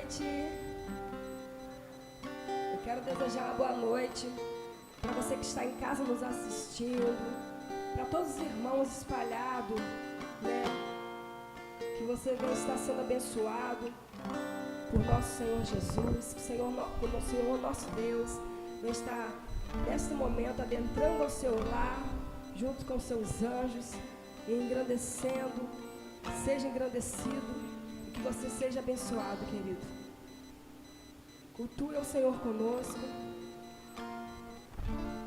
noite. Eu quero desejar uma boa noite para você que está em casa nos assistindo, para todos os irmãos espalhados, né? Que você venha estar sendo abençoado por nosso Senhor Jesus, que o Senhor nosso Deus venha estar neste momento adentrando ao seu lar, junto com seus anjos, e engrandecendo. Seja engrandecido e que você seja abençoado, querido. Cultue o Senhor conosco. Aleluia.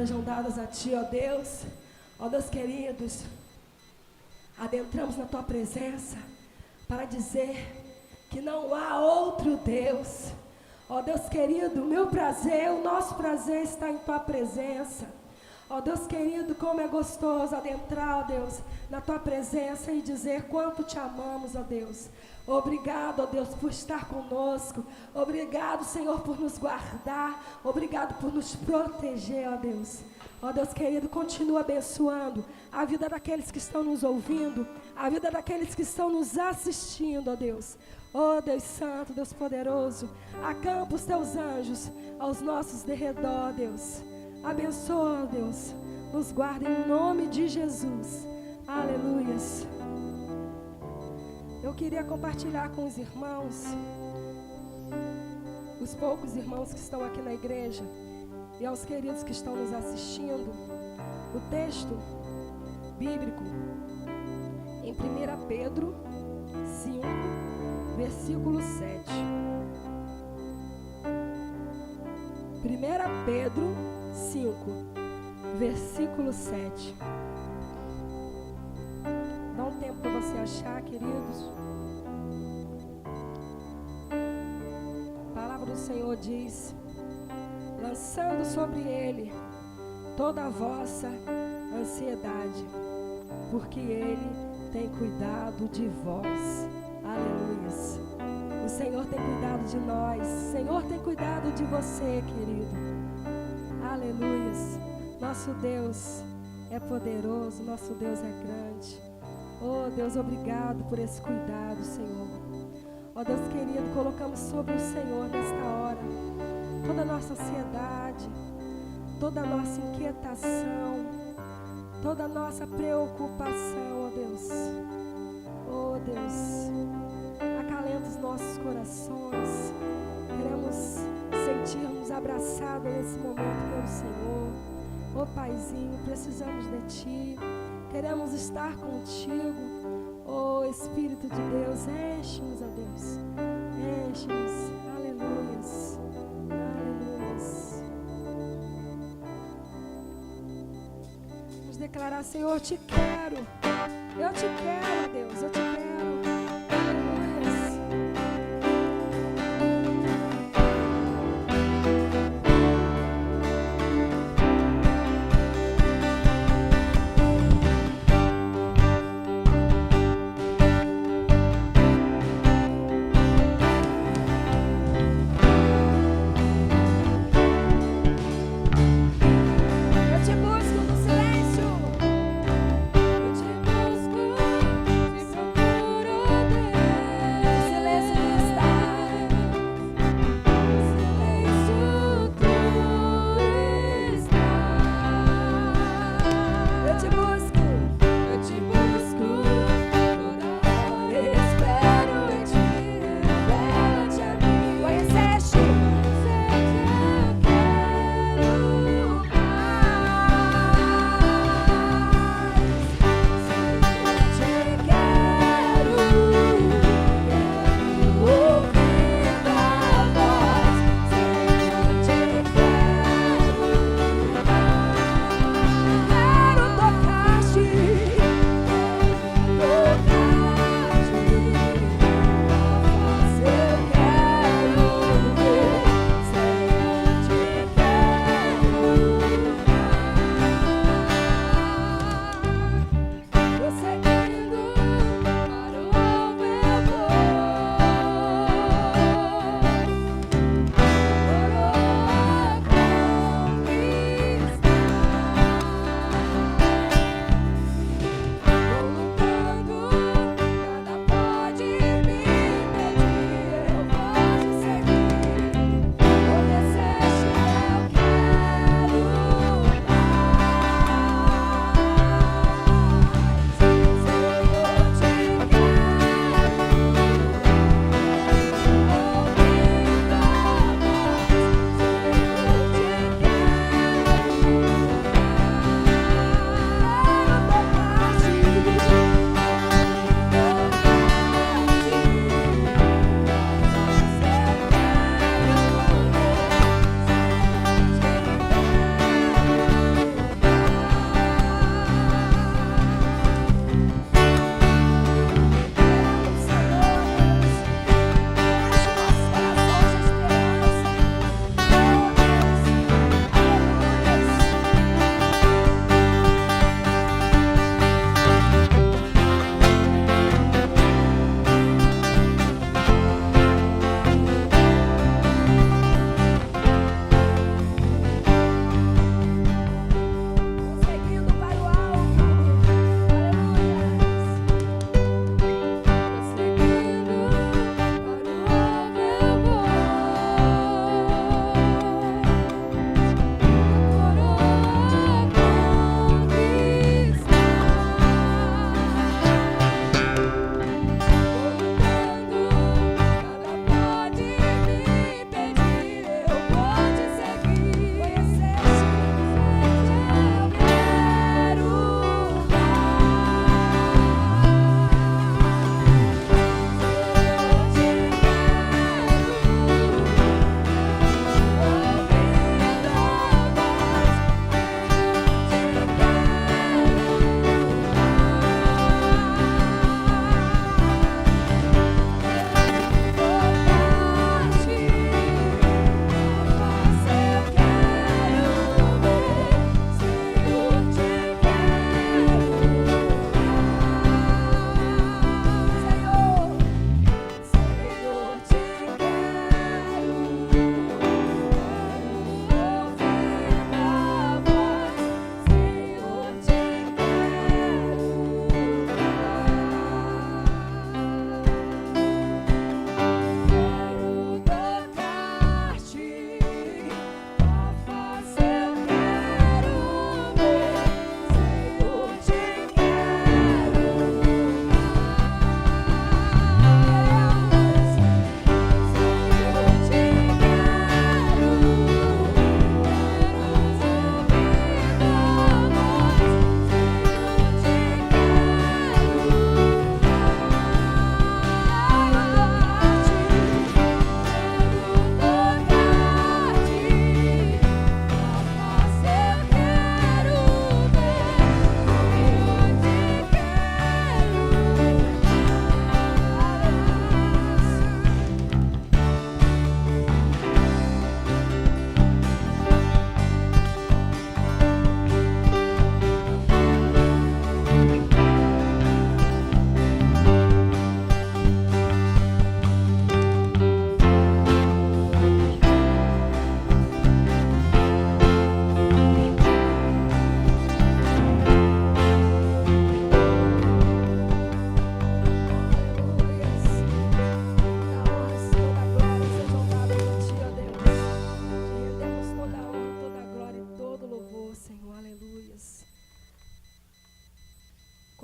sejam dadas a Ti, ó Deus. Ó Deus queridos, adentramos na Tua presença para dizer que não há outro Deus. Ó Deus querido, o meu prazer, o nosso prazer está em Tua presença. Ó Deus querido, como é gostoso adentrar, ó Deus, na Tua presença e dizer quanto Te amamos, ó Deus. Obrigado, ó Deus, por estar conosco. Obrigado, Senhor, por nos guardar. Obrigado por nos proteger, ó Deus. Ó Deus querido, continua abençoando a vida daqueles que estão nos ouvindo, a vida daqueles que estão nos assistindo, ó Deus. Ó Deus Santo, Deus poderoso, acampa os Teus anjos aos nossos derredor, ó Deus. Abençoa, ó Deus, nos guarda em nome de Jesus. Aleluias. Eu queria compartilhar com os irmãos, os poucos irmãos que estão aqui na igreja e aos queridos que estão nos assistindo, o texto bíblico em 1 Pedro 5, versículo 7. 1 Pedro 5, versículo 7. Dá um tempo para você achar, queridos. A palavra do Senhor diz: lançando sobre Ele toda a vossa ansiedade, porque Ele tem cuidado de vós. Aleluias. O Senhor tem cuidado de nós. O Senhor tem cuidado de você, querido. Aleluias. Nosso Deus é poderoso, nosso Deus é grande. Oh Deus, obrigado por esse cuidado, Senhor. Oh Deus querido, colocamos sobre o Senhor nesta hora toda a nossa ansiedade, toda a nossa inquietação, toda a nossa preocupação, oh Deus. Oh Deus, acalenta os nossos corações. Queremos sentir-nos abraçados nesse momento pelo Senhor. Oh Paizinho, precisamos de Ti. Queremos estar contigo. Oh Espírito de Deus, enche-nos, ó Deus. Enche-nos. Aleluias. Aleluias. Vamos declarar: Senhor, eu te quero. Eu te quero, Deus. Eu te quero. Aleluias. Eu te busco no silêncio. Eu te busco, te procuro.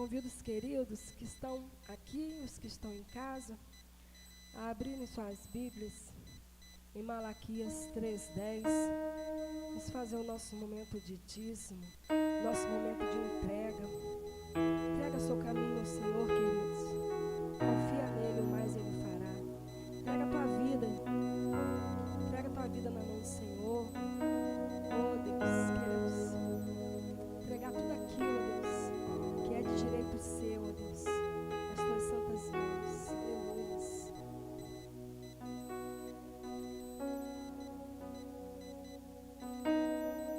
convido os queridos que estão aqui, os que estão em casa, a abrirem suas Bíblias em Malaquias 3:10. Vamos fazer o nosso momento de dízimo, nosso momento de entrega. Entrega seu caminho ao Senhor, queridos. Confia nele, o mais ele fará. Entrega a tua vida. Entrega a tua vida na mão do Senhor. Oh, Deus, queremos entregar tudo aquilo, Deus, que é de direito seu, ó Deus, as tuas santas mãos.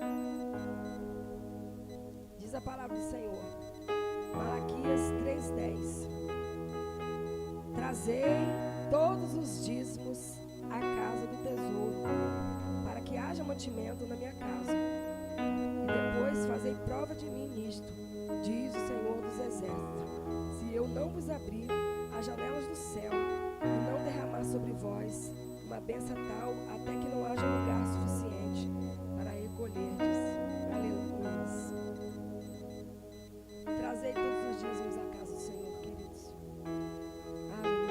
Aleluia. Diz a palavra do Senhor, Malaquias 3:10. Trazei todos os dízimos à casa do tesouro, para que haja mantimento na minha casa. E depois fazei prova de mim nisto, diz o Senhor dos Exércitos, se eu não vos abrir as janelas do céu e não derramar sobre vós uma bênção tal, até que não haja lugar suficiente para recolherdes. Aleluia. Trazei todos os dízimos à casa do Senhor, queridos. Aleluia.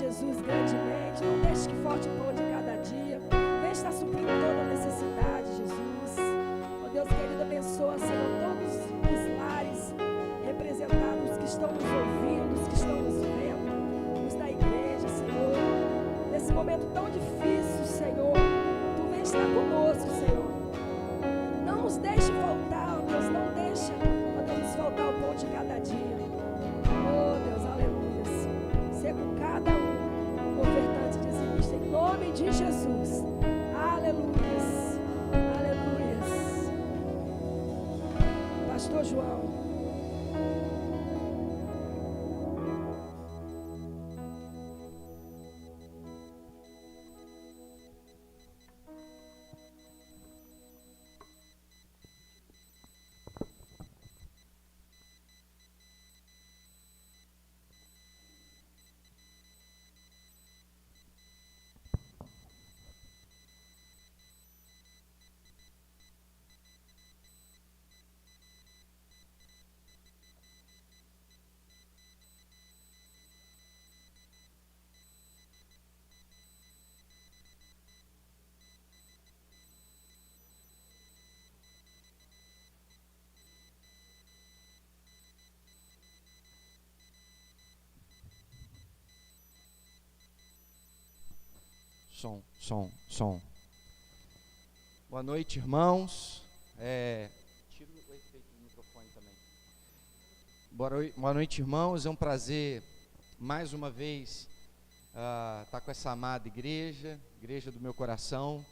Jesus grandemente. Não deixe que falte o pão de cada dia. Vem estar suprindo toda a necessidade, Jesus. Ó Deus querido, abençoa, Senhor, todos os lares representados, os que estão nos ouvindo, os que estão nos vendo, os da igreja, Senhor. Nesse momento tão difícil, Senhor, Tu vem estar conosco, Senhor. Não nos deixe faltar, ó Deus, não deixa, ó Deus, nos faltar o pão de cada dia. Oh Deus, aleluia. Ser com cada um, ofertante e dizimista, em nome de Jesus. Aleluia. Aleluia. Pastor João. Som. Boa noite, irmãos. Tira o efeito do microfone também. Boa noite, irmãos. É um prazer, mais uma vez, estar com essa amada igreja do meu coração.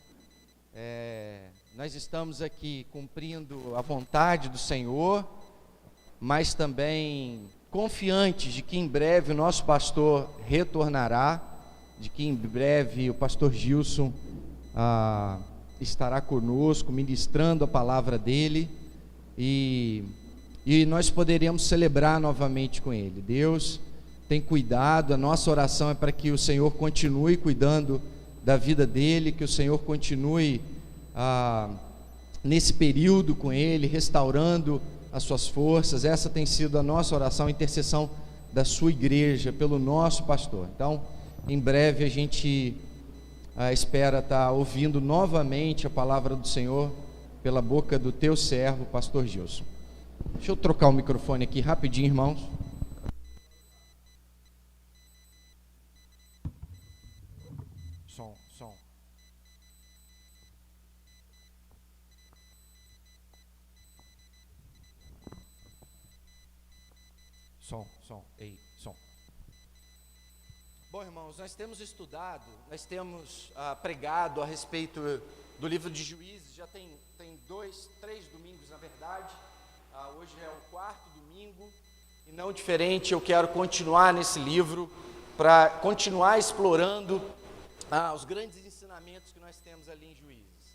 Nós estamos aqui cumprindo a vontade do Senhor, mas também confiantes de que em breve o nosso pastor retornará, de que em breve o pastor Gilson estará conosco, ministrando a palavra dele, e nós poderemos celebrar novamente com ele. Deus tem cuidado, a nossa oração é para que o Senhor continue cuidando da vida dele, que o Senhor continue nesse período com ele, restaurando as suas forças. Essa tem sido a nossa oração, a intercessão da sua igreja, pelo nosso pastor. Então, em breve a gente espera estar ouvindo novamente a palavra do Senhor pela boca do teu servo, pastor Gilson. Deixa eu trocar o microfone aqui rapidinho, irmãos. Som. Som. Bom, irmãos, nós temos estudado, nós temos pregado a respeito do livro de Juízes, já tem 3 domingos, na verdade. Hoje é o 4º domingo, e não diferente, eu quero continuar nesse livro, para continuar explorando os grandes ensinamentos que nós temos ali em Juízes.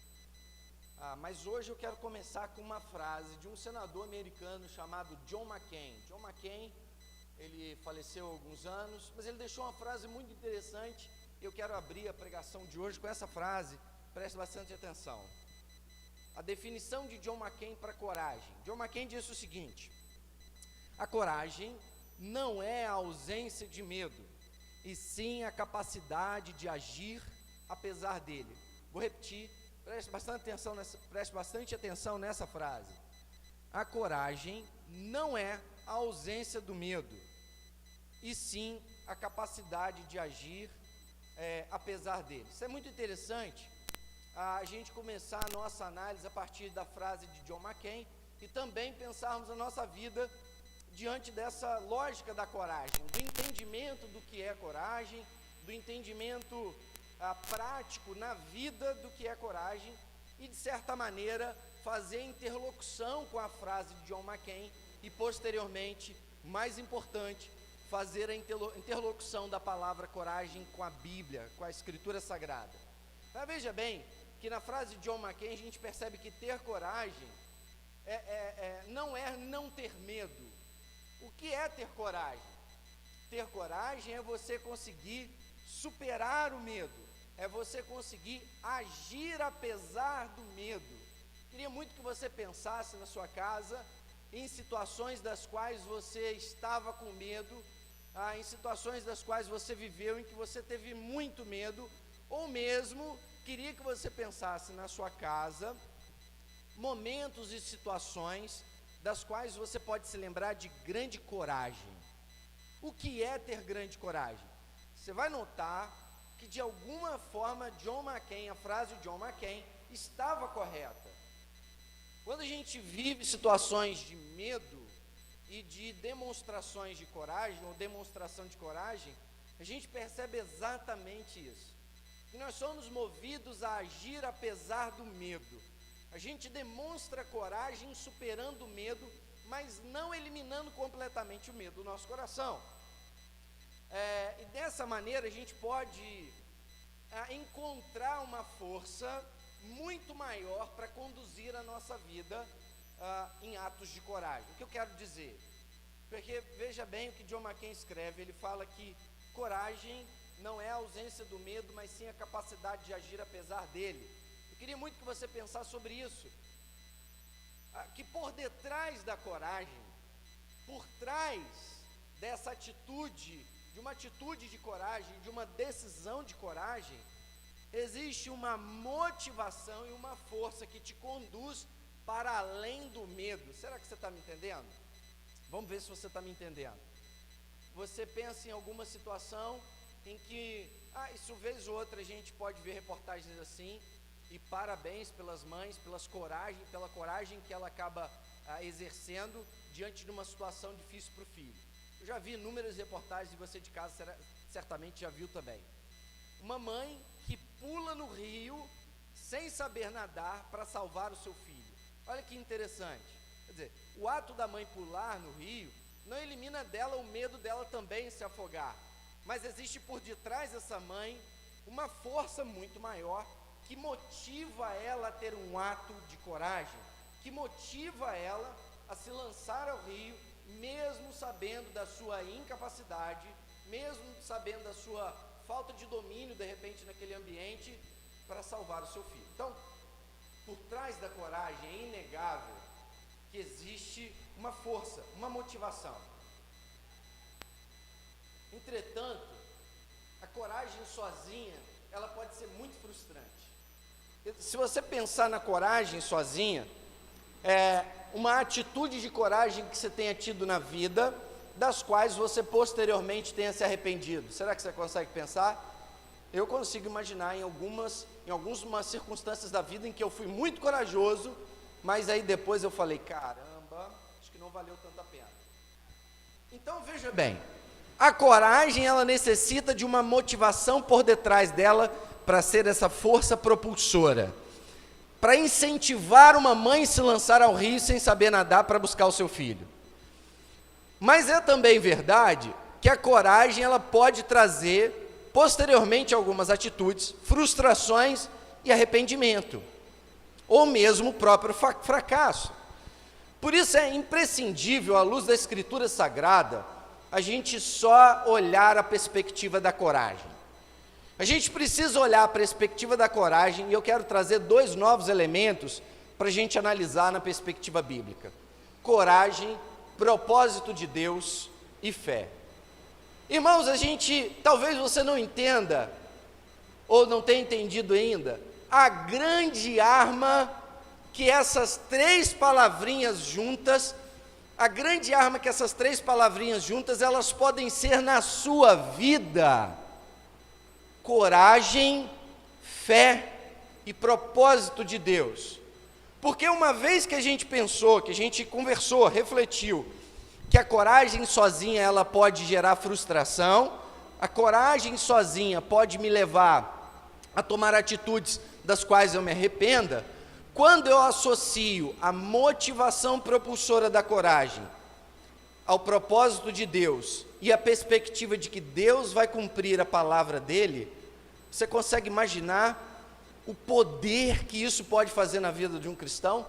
Mas hoje eu quero começar com uma frase de um senador americano chamado John McCain. John McCain, ele faleceu há alguns anos, mas ele deixou uma frase muito interessante, e eu quero abrir a pregação de hoje com essa frase. Preste bastante atenção. A definição de John McCain para coragem. John McCain disse o seguinte: a coragem não é a ausência de medo, e sim a capacidade de agir apesar dele. Vou repetir, preste bastante atenção nessa frase. A coragem não é a ausência do medo, e sim a capacidade de agir apesar dele. Isso é muito interessante, a gente começar a nossa análise a partir da frase de John McCain, e também pensarmos a nossa vida diante dessa lógica da coragem, do entendimento do que é coragem, do entendimento prático na vida do que é coragem, e de certa maneira fazer interlocução com a frase de John McCain, e posteriormente, mais importante, fazer a interlocução da palavra coragem com a Bíblia, com a Escritura Sagrada. Mas veja bem, que na frase de John McCain a gente percebe que ter coragem não é não ter medo. O que é ter coragem? Ter coragem é você conseguir superar o medo, é você conseguir agir apesar do medo. Queria muito que você pensasse na sua casa em situações das quais você estava com medo, em situações das quais você viveu, em que você teve muito medo, ou mesmo queria que você pensasse na sua casa, momentos e situações das quais você pode se lembrar de grande coragem. O que é ter grande coragem? Você vai notar que de alguma forma a frase de John McCain estava correta. Quando a gente vive situações de medo e de demonstrações de coragem, ou demonstração de coragem, a gente percebe exatamente isso. Que nós somos movidos a agir apesar do medo. A gente demonstra coragem superando o medo, mas não eliminando completamente o medo do nosso coração. E dessa maneira a gente pode encontrar uma força muito maior para conduzir a nossa vida em atos de coragem. O que eu quero dizer? Porque veja bem o que John McCain escreve, ele fala que coragem não é a ausência do medo, mas sim a capacidade de agir apesar dele. Eu queria muito que você pensasse sobre isso, que por detrás da coragem, por trás dessa atitude, de uma atitude de coragem, de uma decisão de coragem, existe uma motivação e uma força que te conduz para além do medo. Será que você está me entendendo? Vamos ver se você está me entendendo. Você pensa em alguma situação em que, isso vez ou outra a gente pode ver reportagens assim, e parabéns pelas mães, pela coragem que ela acaba exercendo diante de uma situação difícil para o filho. Eu já vi inúmeras reportagens e você de casa certamente já viu também. Uma mãe que pula no rio sem saber nadar para salvar o seu filho. Olha que interessante. Quer dizer, o ato da mãe pular no rio não elimina dela o medo dela também se afogar, mas existe por detrás dessa mãe uma força muito maior que motiva ela a ter um ato de coragem, que motiva ela a se lançar ao rio, mesmo sabendo da sua incapacidade, mesmo sabendo da sua falta de domínio, de repente, naquele ambiente, para salvar o seu filho. Então, por trás da coragem é inegável que existe uma força, uma motivação. Entretanto, a coragem sozinha, ela pode ser muito frustrante. Se você pensar na coragem sozinha, uma atitude de coragem que você tenha tido na vida, das quais você posteriormente tenha se arrependido. Será que você consegue pensar? Eu consigo imaginar em algumas circunstâncias da vida em que eu fui muito corajoso, mas aí depois eu falei, caramba, acho que não valeu tanto a pena. Então veja bem, a coragem ela necessita de uma motivação por detrás dela para ser essa força propulsora, para incentivar uma mãe a se lançar ao rio sem saber nadar para buscar o seu filho. Mas é também verdade que a coragem ela pode trazer posteriormente algumas atitudes, frustrações e arrependimento, ou mesmo o próprio fracasso. Por isso é imprescindível, à luz da Escritura Sagrada, a gente só olhar a perspectiva da coragem. A gente precisa olhar a perspectiva da coragem, e eu quero trazer 2 novos elementos para a gente analisar na perspectiva bíblica: coragem, propósito de Deus e fé. Irmãos, talvez você não entenda, ou não tenha entendido ainda, a grande arma que essas 3 palavrinhas juntas, elas podem ser na sua vida: coragem, fé e propósito de Deus. Porque uma vez que a gente pensou, que a gente conversou, refletiu, que a coragem sozinha ela pode gerar frustração, a coragem sozinha pode me levar a tomar atitudes das quais eu me arrependa, quando eu associo a motivação propulsora da coragem ao propósito de Deus e a perspectiva de que Deus vai cumprir a palavra dele, você consegue imaginar o poder que isso pode fazer na vida de um cristão?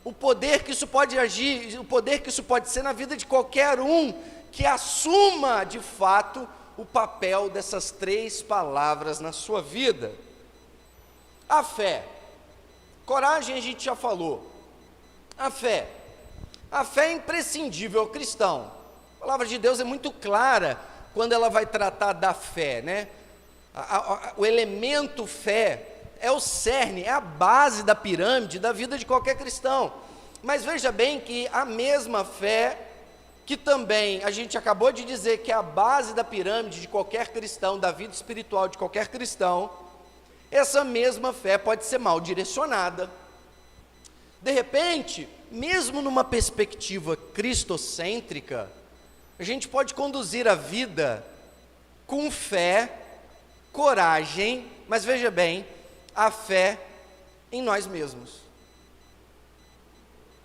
O poder que isso pode agir, o poder que isso pode ser na vida de qualquer um que assuma de fato o papel dessas 3 palavras na sua vida. A fé. Coragem a gente já falou. A fé é imprescindível ao cristão. A palavra de Deus é muito clara quando ela vai tratar da fé, né? O elemento fé é o cerne, é a base da pirâmide da vida de qualquer cristão. Mas veja bem que a mesma fé, que também a gente acabou de dizer que é a base da pirâmide de qualquer cristão, da vida espiritual de qualquer cristão, essa mesma fé pode ser mal direcionada. De repente, mesmo numa perspectiva cristocêntrica, a gente pode conduzir a vida com fé, coragem, mas veja bem, a fé em nós mesmos.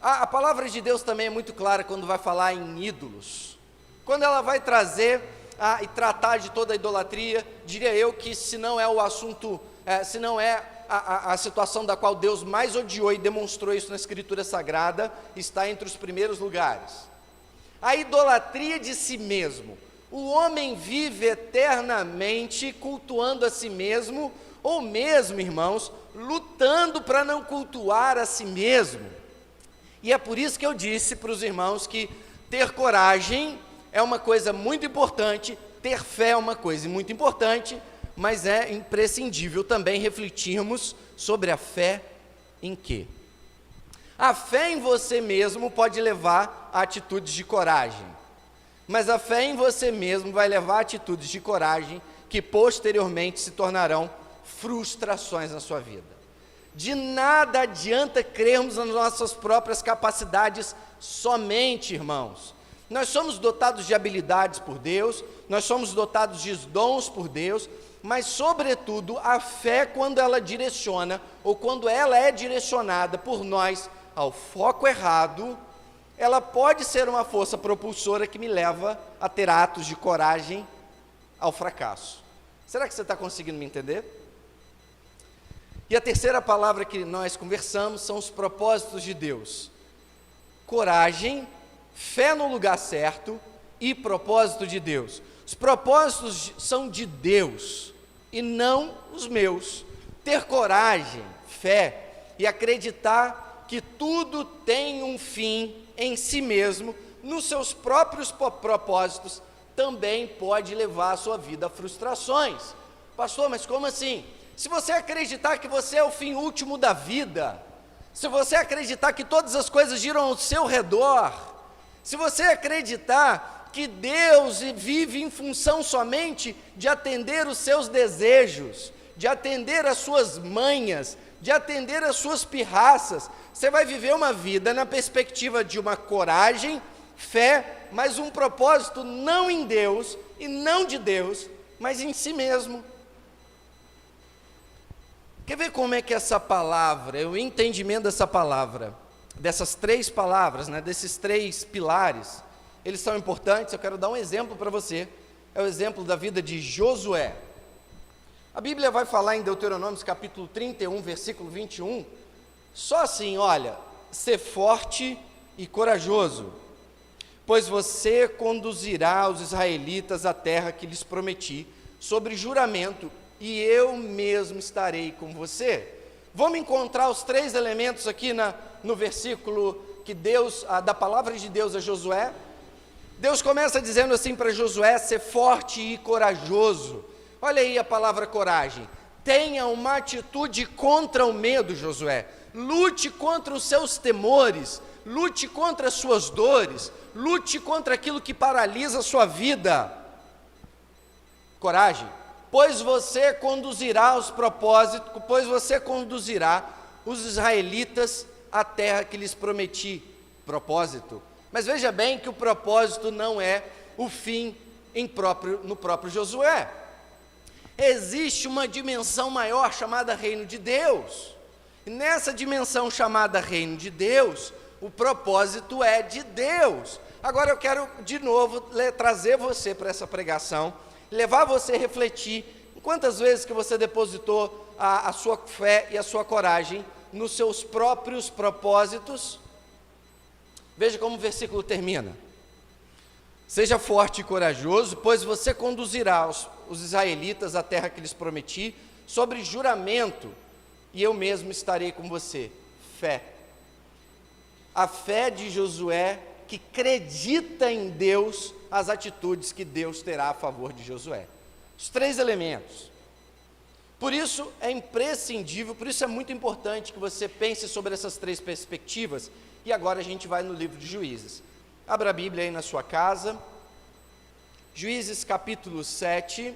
A palavra de Deus também é muito clara quando vai falar em ídolos. Quando ela vai trazer e tratar de toda a idolatria, diria eu que se não é o assunto, se não é a situação da qual Deus mais odiou e demonstrou isso na Escritura Sagrada, está entre os primeiros lugares. A idolatria de si mesmo. O homem vive eternamente cultuando a si mesmo, ou mesmo, irmãos, lutando para não cultuar a si mesmo. E é por isso que eu disse para os irmãos que ter coragem é uma coisa muito importante, ter fé é uma coisa muito importante, mas é imprescindível também refletirmos sobre a fé em quê? A fé em você mesmo pode levar a atitudes de coragem, mas a fé em você mesmo vai levar a atitudes de coragem que posteriormente se tornarão frustrações na sua vida. De nada adianta crermos nas nossas próprias capacidades somente, irmãos. Nós somos dotados de habilidades por Deus, nós somos dotados de dons por Deus, mas sobretudo a fé, quando ela direciona, ou quando ela é direcionada por nós ao foco errado, ela pode ser uma força propulsora que me leva a ter atos de coragem ao fracasso. Será que você está conseguindo me entender? E a terceira palavra que nós conversamos são os propósitos de Deus. Coragem, fé no lugar certo e propósito de Deus. Os propósitos são de Deus e não os meus. Ter coragem, fé e acreditar que tudo tem um fim em si mesmo, nos seus próprios propósitos, também pode levar a sua vida a frustrações. Pastor, mas como assim? Se você acreditar que você é o fim último da vida, se você acreditar que todas as coisas giram ao seu redor, se você acreditar que Deus vive em função somente de atender os seus desejos, de atender as suas manhas, de atender as suas pirraças, você vai viver uma vida na perspectiva de uma coragem, fé, mas um propósito não em Deus e não de Deus, mas em si mesmo. Quer ver como é que essa palavra, o entendimento dessa palavra, dessas três palavras, né, desses três pilares, eles são importantes? Eu quero dar um exemplo para você, é o exemplo da vida de Josué. A Bíblia vai falar em Deuteronômio capítulo 31, versículo 21, só assim, olha, ser forte e corajoso, pois você conduzirá os israelitas à terra que lhes prometi, sobre juramento, e eu mesmo estarei com você. Vamos encontrar os três elementos aqui no versículo que Deus, da palavra de Deus a Josué. Deus começa dizendo assim para Josué, ser forte e corajoso. Olha aí a palavra coragem. Tenha uma atitude contra o medo, Josué. Lute contra os seus temores, lute contra as suas dores, lute contra aquilo que paralisa a sua vida. Coragem. Pois você conduzirá os propósitos, pois você conduzirá os israelitas à terra que lhes prometi. Propósito. Mas veja bem que o propósito não é o fim no próprio Josué. Existe uma dimensão maior chamada Reino de Deus. E nessa dimensão chamada Reino de Deus, o propósito é de Deus. Agora eu quero de novo trazer você para essa pregação, levar você a refletir em quantas vezes que você depositou a sua fé e a sua coragem nos seus próprios propósitos. Veja como o versículo termina. Seja forte e corajoso, pois você conduzirá os israelitas à terra que lhes prometi, sobre juramento, e eu mesmo estarei com você. Fé. A fé de Josué que acredita em Deus, as atitudes que Deus terá a favor de Josué. Os 3 elementos. Por isso é imprescindível, por isso é muito importante que você pense sobre essas 3 perspectivas. E agora a gente vai no livro de Juízes. Abra a Bíblia aí na sua casa. Juízes capítulo 7.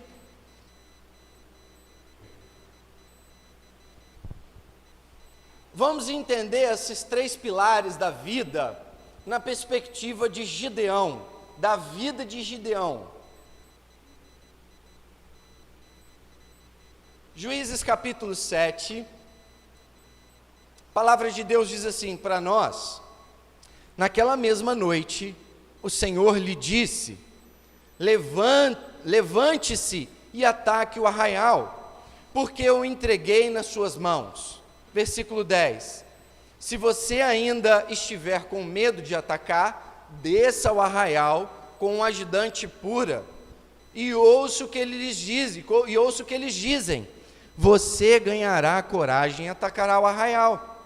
Vamos entender esses 3 pilares da vida na perspectiva de Gideão, da vida de Gideão. Juízes capítulo 7, a palavra de Deus diz assim para nós: naquela mesma noite, o Senhor lhe disse: levante-se e ataque o arraial, porque eu o entreguei nas suas mãos. Versículo 10, se você ainda estiver com medo de atacar, desça ao arraial com um ajudante pura, e ouça o que eles dizem, você ganhará coragem e atacará o arraial.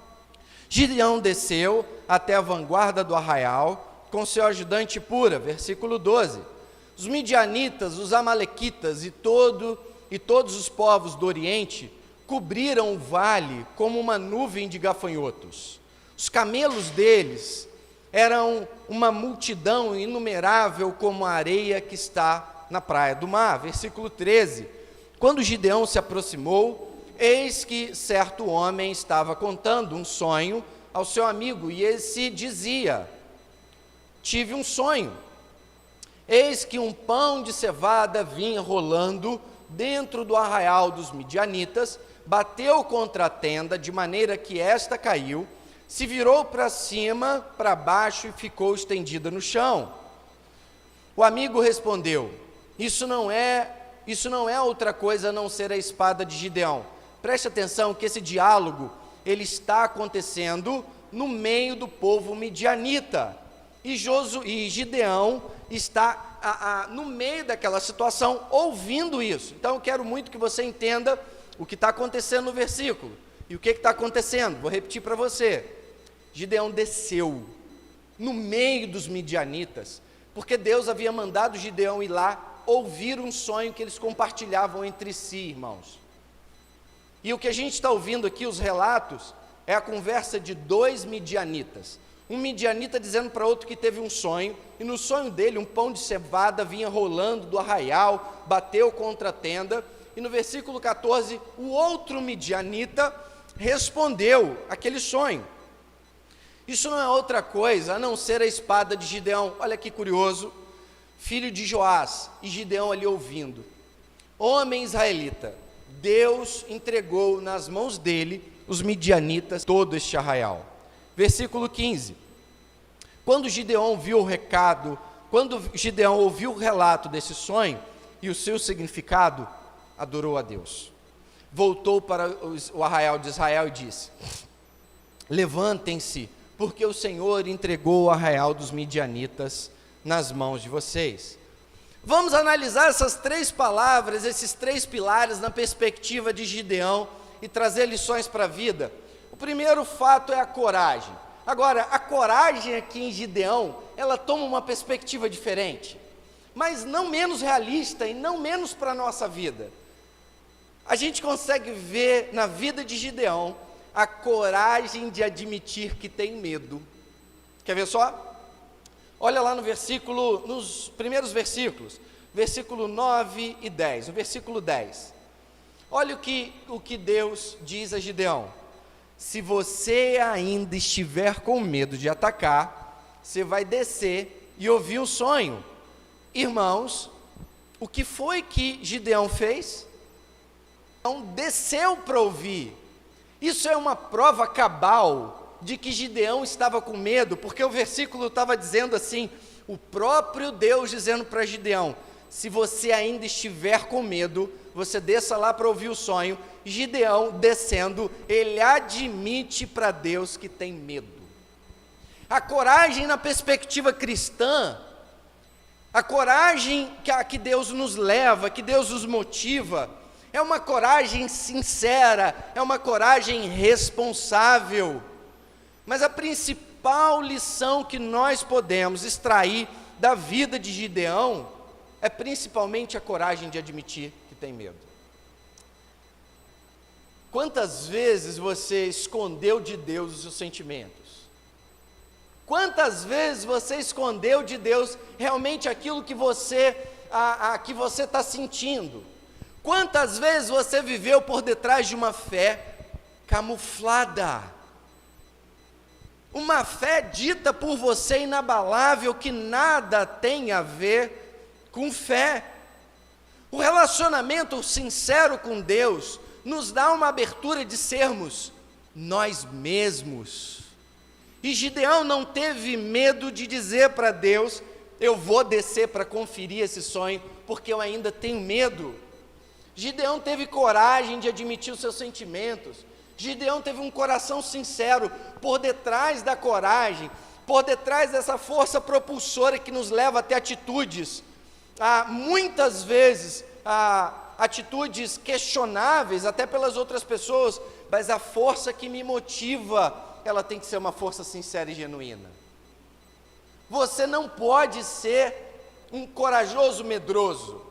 Gideão desceu até a vanguarda do arraial com seu ajudante pura. Versículo 12, os midianitas, os amalequitas e todos os povos do Oriente cobriram o vale como uma nuvem de gafanhotos. Os camelos deles eram uma multidão inumerável como a areia que está na praia do mar. Versículo 13, quando Gideão se aproximou, eis que certo homem estava contando um sonho ao seu amigo, e esse dizia: tive um sonho, eis que um pão de cevada vinha rolando dentro do arraial dos midianitas, bateu contra a tenda, de maneira que esta caiu, se virou para cima, para baixo e ficou estendida no chão. O amigo respondeu: isso não é outra coisa a não ser a espada de Gideão. Preste atenção que esse diálogo, ele está acontecendo no meio do povo midianita, e Gideão está no meio daquela situação, ouvindo isso. Então eu quero muito que você entenda o que está acontecendo no versículo. E o que está acontecendo? Vou repetir para você. Gideão desceu no meio dos midianitas, porque Deus havia mandado Gideão ir lá ouvir um sonho que eles compartilhavam entre si, irmãos. E o que a gente está ouvindo aqui, os relatos, é a conversa de 2 midianitas. Um midianita dizendo para outro que teve um sonho, e no sonho dele um pão de cevada vinha rolando do arraial, bateu contra a tenda. E no versículo 14, o outro midianita respondeu aquele sonho. Isso não é outra coisa a não ser a espada de Gideão. Olha que curioso, filho de Joás, e Gideão ali ouvindo. Homem israelita, Deus entregou nas mãos dele, os midianitas, todo este arraial. Versículo 15, quando Gideão ouviu o relato desse sonho e o seu significado, adorou a Deus. Voltou para o arraial de Israel e disse: levantem-se, porque o Senhor entregou o arraial dos midianitas nas mãos de vocês. Vamos analisar essas 3 palavras, esses 3 pilares na perspectiva de Gideão e trazer lições para a vida. O primeiro fato é a coragem. Agora, a coragem aqui em Gideão, ela toma uma perspectiva diferente, mas não menos realista e não menos para a nossa vida. A gente consegue ver na vida de Gideão a coragem de admitir que tem medo. Quer ver só? Olha lá nos primeiros versículos, versículo 9 e 10. No versículo 10, olha o que Deus diz a Gideão: se você ainda estiver com medo de atacar, você vai descer e ouvir um sonho. Irmãos, o que foi que Gideão fez? Então desceu para ouvir. Isso é uma prova cabal de que Gideão estava com medo, porque o versículo estava dizendo assim, o próprio Deus dizendo para Gideão: se você ainda estiver com medo, você desça lá para ouvir o sonho. Gideão descendo, ele admite para Deus que tem medo. A coragem na perspectiva cristã, a coragem que Deus nos leva, que Deus nos motiva, é uma coragem sincera, é uma coragem responsável. Mas principal lição que nós podemos extrair da vida de Gideão é principalmente a coragem de admitir que tem medo. Quantas vezes você escondeu de Deus os seus sentimentos? Quantas vezes você escondeu de Deus realmente aquilo que você está sentindo? Quantas vezes você viveu por detrás de uma fé camuflada? Uma fé dita por você inabalável que nada tem a ver com fé. O relacionamento sincero com Deus nos dá uma abertura de sermos nós mesmos. E Gideão não teve medo de dizer para Deus: eu vou descer para conferir esse sonho, porque eu ainda tenho medo. Gideão teve coragem de admitir os seus sentimentos. Gideão teve um coração sincero. Por detrás da coragem, por detrás dessa força propulsora que nos leva até atitudes, muitas vezes atitudes questionáveis até pelas outras pessoas, mas a força que me motiva, ela tem que ser uma força sincera e genuína. Você não pode ser um corajoso medroso.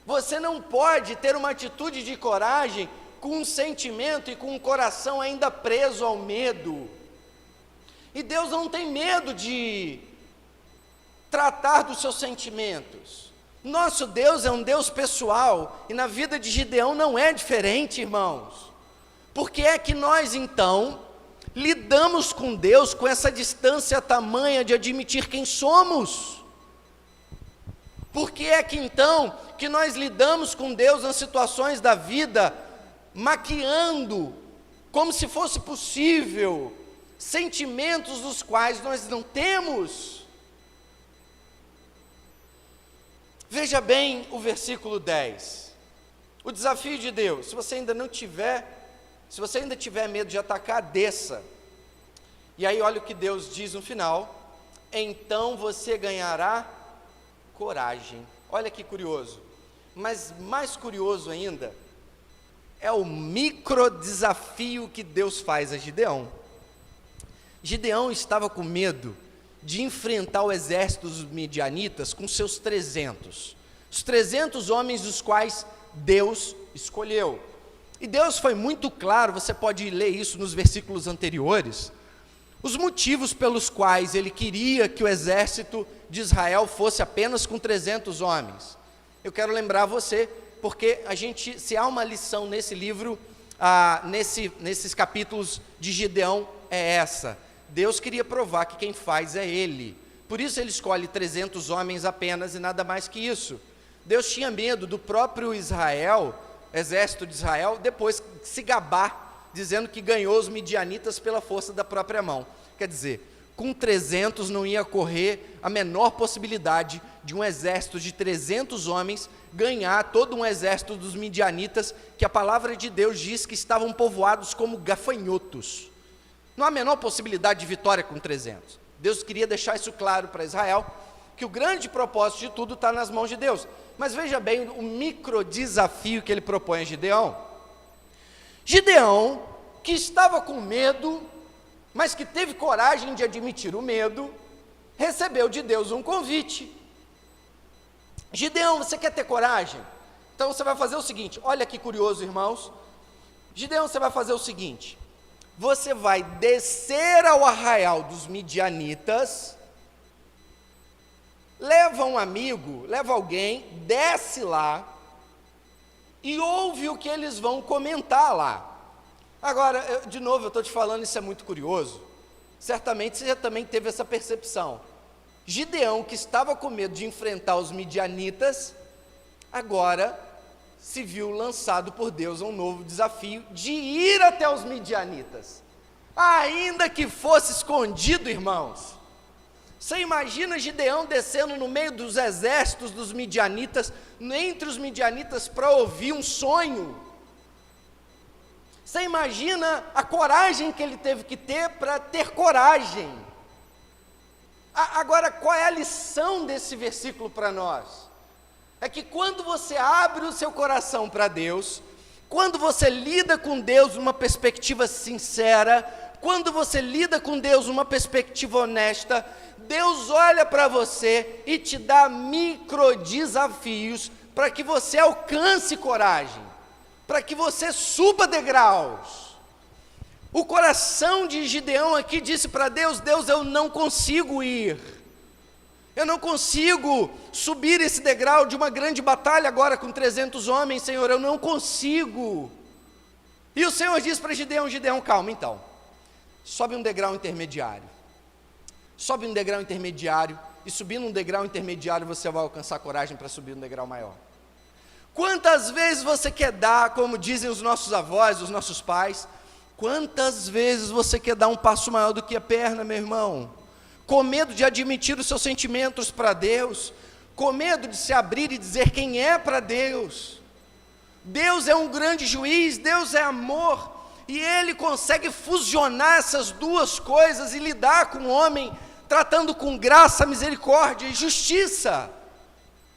Você não pode ter uma atitude de coragem com um sentimento e com um coração ainda preso ao medo. E Deus não tem medo de tratar dos seus sentimentos. Nosso Deus é um Deus pessoal, e na vida de Gideão não é diferente, irmãos. Por que é que nós então lidamos com Deus com essa distância tamanha de admitir quem somos? Por que é que então que nós lidamos com Deus nas situações da vida, maquiando, como se fosse possível, sentimentos dos quais nós não temos? Veja bem o versículo 10, o desafio de Deus: se você ainda tiver medo de atacar, desça. E aí olha o que Deus diz no final: então você ganhará coragem. Olha que curioso, mas mais curioso ainda é o micro desafio que Deus faz a Gideão. Gideão estava com medo de enfrentar o exército dos midianitas com seus 300, os 300 homens dos quais Deus escolheu. E Deus foi muito claro, você pode ler isso nos versículos anteriores, os motivos pelos quais ele queria que o exército de Israel fosse apenas com 300 homens. Eu quero lembrar você, porque se há uma lição nesse livro, nesses capítulos de Gideão, é essa: Deus queria provar que quem faz é Ele. Por isso ele escolhe 300 homens apenas e nada mais que isso. Deus tinha medo do próprio Israel, exército de Israel, depois se gabar, dizendo que ganhou os midianitas pela força da própria mão. Quer dizer, com 300 não ia correr a menor possibilidade de um exército de 300 homens ganhar todo um exército dos midianitas, que a palavra de Deus diz que estavam povoados como gafanhotos. Não há a menor possibilidade de vitória com 300. Deus queria deixar isso claro para Israel, que o grande propósito de tudo está nas mãos de Deus. Mas veja bem o micro desafio que ele propõe a Gideão. Gideão, que estava com medo, mas que teve coragem de admitir o medo, recebeu de Deus um convite. Gideão, você quer ter coragem? Então você vai fazer o seguinte, olha que curioso, irmãos. Gideão, você vai fazer o seguinte: você vai descer ao arraial dos midianitas, leva um amigo, leva alguém, desce lá e ouve o que eles vão comentar lá. Agora, de novo, eu estou te falando, isso é muito curioso. Certamente você já também teve essa percepção. Gideão, que estava com medo de enfrentar os midianitas, agora se viu lançado por Deus a um novo desafio de ir até os midianitas, ainda que fosse escondido, irmãos. Você imagina Gideão descendo no meio dos exércitos dos midianitas, entre os midianitas, para ouvir um sonho? Você imagina a coragem que ele teve que ter para ter coragem? Agora, qual é a lição desse versículo para nós? É que quando você abre o seu coração para Deus, Quando você lida com Deus numa perspectiva sincera, quando você lida com Deus numa perspectiva honesta, Deus olha para você e te dá micro desafios para que você alcance coragem, para que você suba degraus. O coração de Gideão aqui disse para Deus: Deus, eu não consigo ir. Eu não consigo subir esse degrau de uma grande batalha agora com 300 homens, Senhor, eu não consigo. E o Senhor diz para Gideão: Gideão, calma então, sobe um degrau intermediário. Sobe um degrau intermediário, e subindo um degrau intermediário você vai alcançar coragem para subir um degrau maior. Quantas vezes você quer dar, como dizem os nossos avós, os nossos pais, quantas vezes você quer dar um passo maior do que a perna, meu irmão? Com medo de admitir os seus sentimentos para Deus, com medo de se abrir e dizer quem é para Deus. Deus é um grande juiz, Deus é amor, e Ele consegue fusionar essas duas coisas e lidar com o homem, tratando com graça, misericórdia e justiça.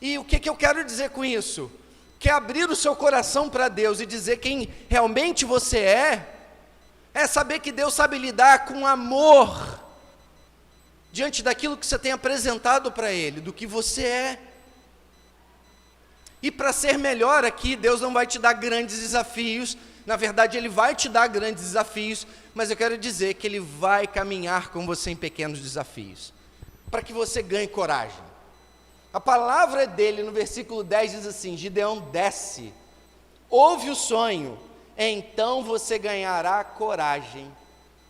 E o que eu quero dizer com isso? Que abrir o seu coração para Deus e dizer quem realmente você é saber que Deus sabe lidar com amor, diante daquilo que você tem apresentado para Ele, do que você é. E para ser melhor aqui, Deus não vai te dar grandes desafios, na verdade Ele vai te dar grandes desafios, mas eu quero dizer que Ele vai caminhar com você em pequenos desafios, para que você ganhe coragem. A palavra dele no versículo 10 diz assim: Gideão desce, ouve o sonho, então você ganhará coragem.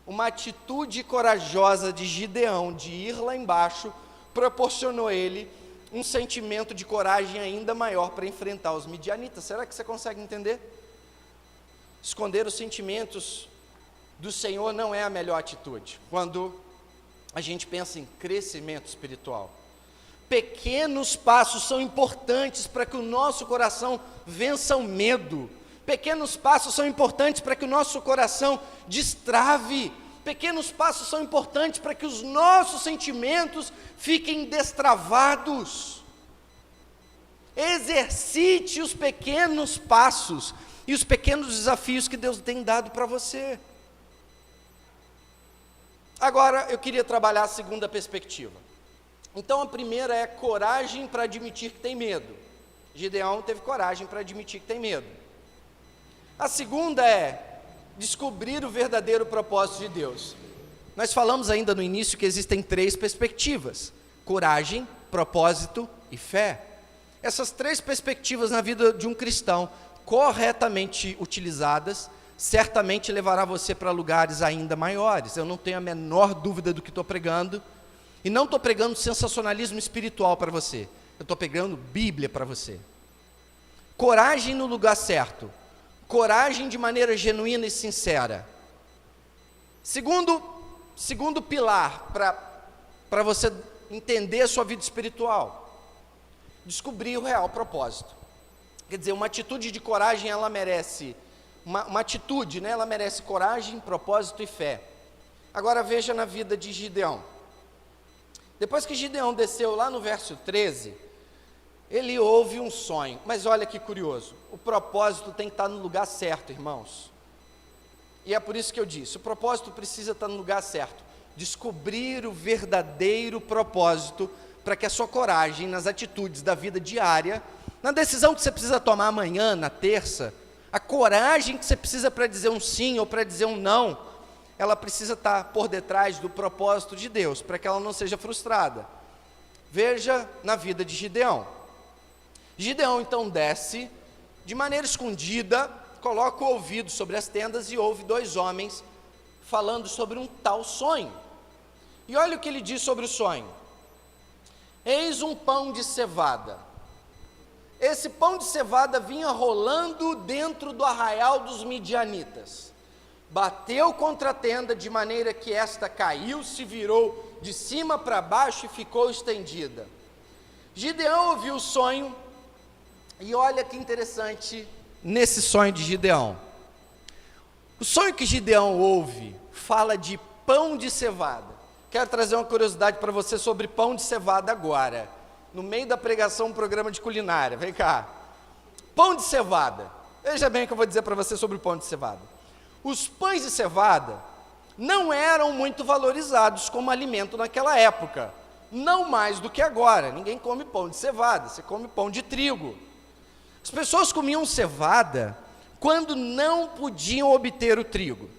Uma atitude corajosa de Gideão, de ir lá embaixo, proporcionou a ele um sentimento de coragem ainda maior para enfrentar os midianitas. Será que você consegue entender? Esconder os sentimentos do Senhor não é a melhor atitude, quando a gente pensa em crescimento espiritual. Pequenos passos são importantes para que o nosso coração vença o medo. Pequenos passos são importantes para que o nosso coração destrave. Pequenos passos são importantes para que os nossos sentimentos fiquem destravados. Exercite os pequenos passos e os pequenos desafios que Deus tem dado para você. Agora, eu queria trabalhar a segunda perspectiva. Então, a primeira é coragem para admitir que tem medo. Gideão teve coragem para admitir que tem medo. A segunda é descobrir o verdadeiro propósito de Deus. Nós falamos ainda no início que existem 3 perspectivas: coragem, propósito e fé. Essas 3 perspectivas na vida de um cristão, corretamente utilizadas, certamente levará você para lugares ainda maiores. Eu não tenho a menor dúvida do que estou pregando, e não estou pregando sensacionalismo espiritual para você, eu estou pregando Bíblia para você. Coragem no lugar certo, coragem de maneira genuína e sincera. Segundo pilar para você entender a sua vida espiritual, descobrir o real propósito. Quer dizer, uma atitude de coragem, ela merece, uma atitude, né, ela merece coragem, propósito e fé. Agora veja na vida de Gideão. Depois que Gideão desceu lá no verso 13, ele ouve um sonho, mas olha que curioso, o propósito tem que estar no lugar certo, irmãos. E é por isso que eu disse, o propósito precisa estar no lugar certo. Descobrir o verdadeiro propósito, para que a sua coragem nas atitudes da vida diária, na decisão que você precisa tomar amanhã, na terça, a coragem que você precisa para dizer um sim ou para dizer um não, ela precisa estar por detrás do propósito de Deus, para que ela não seja frustrada. Veja na vida de Gideão. Gideão então desce, de maneira escondida, coloca o ouvido sobre as tendas e ouve 2 homens falando sobre um tal sonho. E olha o que ele diz sobre o sonho: eis um pão de cevada. Esse pão de cevada vinha rolando dentro do arraial dos midianitas. Bateu contra a tenda de maneira que esta caiu, se virou de cima para baixo e ficou estendida. Gideão ouviu o sonho, e olha que interessante nesse sonho de Gideão. O sonho que Gideão ouve fala de pão de cevada. Quero trazer uma curiosidade para você sobre pão de cevada agora. No meio da pregação, um programa de culinária. Vem cá. Pão de cevada. Veja bem o que eu vou dizer para você sobre o pão de cevada. Os pães de cevada não eram muito valorizados como alimento naquela época, não mais do que agora. Ninguém come pão de cevada, você come pão de trigo. As pessoas comiam cevada quando não podiam obter o trigo,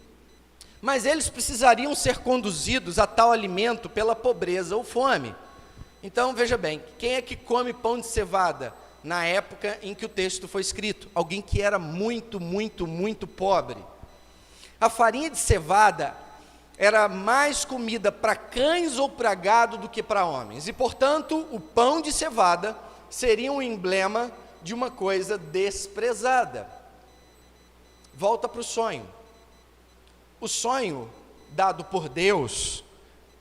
mas eles precisariam ser conduzidos a tal alimento pela pobreza ou fome. Então, veja bem, quem é que come pão de cevada na época em que o texto foi escrito? Alguém que era muito, muito, muito pobre. A farinha de cevada era mais comida para cães ou para gado do que para homens, e portanto o pão de cevada seria um emblema de uma coisa desprezada. Volta para o sonho. O sonho dado por Deus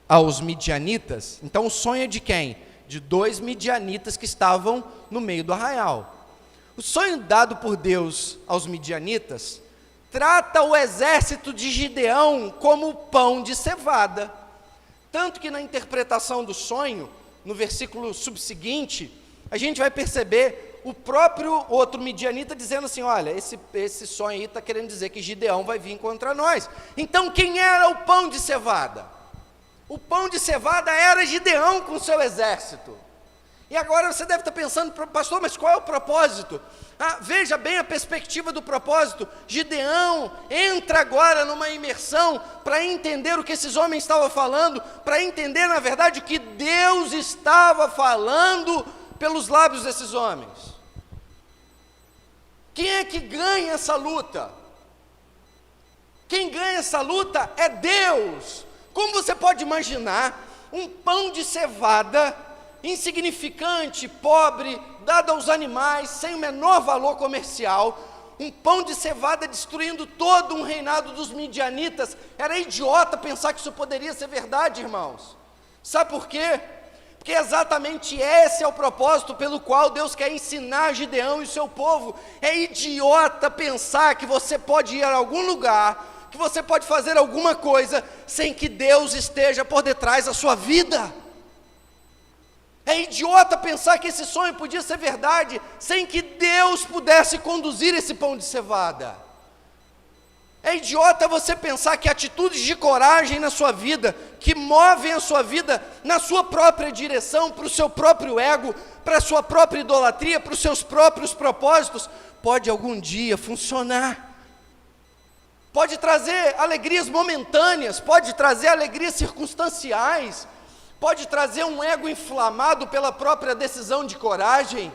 aos midianitas, então o sonho é de quem? De 2 midianitas que estavam no meio do arraial. O sonho dado por Deus aos midianitas trata o exército de Gideão como pão de cevada. Tanto que na interpretação do sonho, no versículo subseguinte, a gente vai perceber o próprio outro midianita dizendo assim: olha, esse sonho aí está querendo dizer que Gideão vai vir contra nós. Então quem era o pão de cevada? O pão de cevada era Gideão com seu exército. E agora você deve estar pensando: pastor, mas qual é o propósito? Veja bem a perspectiva do propósito. Gideão entra agora numa imersão para entender o que esses homens estavam falando, para entender na verdade o que Deus estava falando pelos lábios desses homens. Quem é que ganha essa luta? Quem ganha essa luta é Deus. Como você pode imaginar um pão de cevada insignificante, pobre, dado aos animais, sem o menor valor comercial, um pão de cevada destruindo todo um reinado dos midianitas? Era idiota pensar que isso poderia ser verdade, irmãos. Sabe por quê? Porque exatamente esse é o propósito pelo qual Deus quer ensinar Gideão e o seu povo. É idiota pensar que você pode ir a algum lugar, que você pode fazer alguma coisa sem que Deus esteja por detrás da sua vida. É idiota pensar que esse sonho podia ser verdade sem que Deus pudesse conduzir esse pão de cevada. É idiota você pensar que atitudes de coragem na sua vida, que movem a sua vida na sua própria direção, para o seu próprio ego, para a sua própria idolatria, para os seus próprios propósitos, pode algum dia funcionar. Pode trazer alegrias momentâneas, pode trazer alegrias circunstanciais, pode trazer um ego inflamado pela própria decisão de coragem,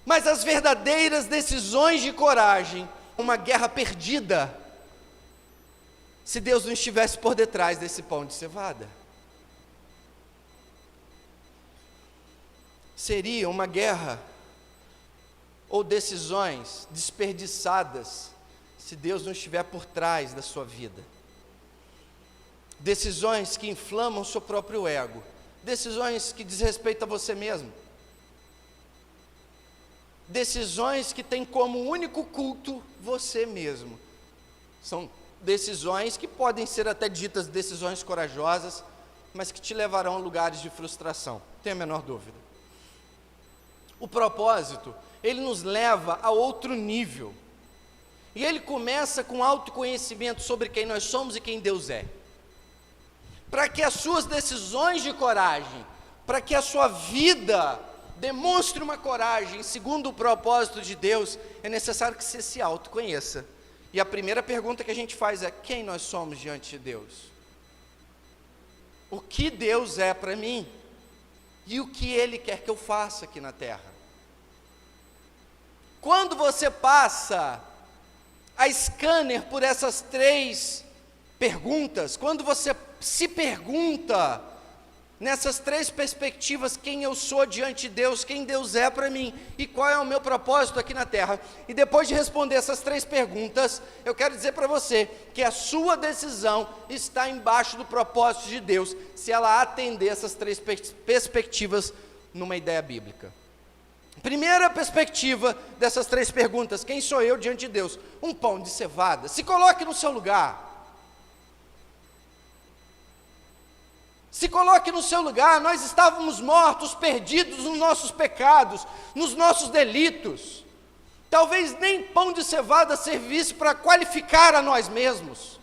mas as verdadeiras decisões de coragem, uma guerra perdida, se Deus não estivesse por detrás desse pão de cevada. Seria uma guerra ou decisões desperdiçadas se Deus não estiver por trás da sua vida. Decisões que inflamam o seu próprio ego, decisões que desrespeitam a você mesmo, decisões que têm como único culto você mesmo. São decisões que podem ser até ditas decisões corajosas, mas que te levarão a lugares de frustração, não tenho a menor dúvida. O propósito, ele nos leva a outro nível, e ele começa com autoconhecimento sobre quem nós somos e quem Deus é, para que as suas decisões de coragem, para que a sua vida demonstre uma coragem segundo o propósito de Deus, é necessário que você se autoconheça. E a primeira pergunta que a gente faz é: quem nós somos diante de Deus? O que Deus é para mim? E o que Ele quer que eu faça aqui na terra? Quando você passa a scanner por essas 3 perguntas, quando você se pergunta nessas 3 perspectivas, quem eu sou diante de Deus, quem Deus é para mim e qual é o meu propósito aqui na terra, e depois de responder essas 3 perguntas, eu quero dizer para você que a sua decisão está embaixo do propósito de Deus, se ela atender essas 3 perspectivas numa ideia bíblica. Primeira perspectiva dessas 3 perguntas: quem sou eu diante de Deus? Um pão de cevada. Se coloque no seu lugar. Se coloque no seu lugar. Nós estávamos mortos, perdidos nos nossos pecados, nos nossos delitos. Talvez nem pão de cevada servisse para qualificar a nós mesmos.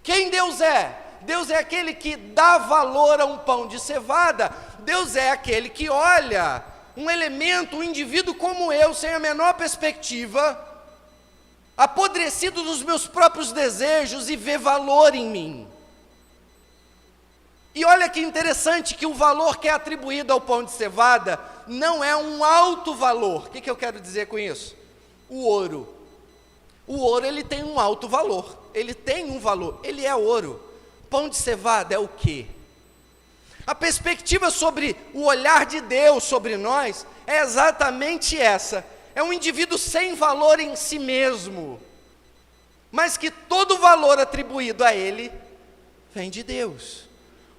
Quem Deus é? Deus é aquele que dá valor a um pão de cevada. Deus é aquele que olha um elemento, um indivíduo como eu, sem a menor perspectiva, apodrecido dos meus próprios desejos, e vê valor em mim. E olha que interessante que o valor que é atribuído ao pão de cevada não é um alto valor. O que eu quero dizer com isso? O ouro. O ouro, ele tem um alto valor. Ele tem um valor. Ele é ouro. Pão de cevada é o quê? A perspectiva sobre o olhar de Deus sobre nós é exatamente essa. É um indivíduo sem valor em si mesmo, mas que todo o valor atribuído a ele vem de Deus.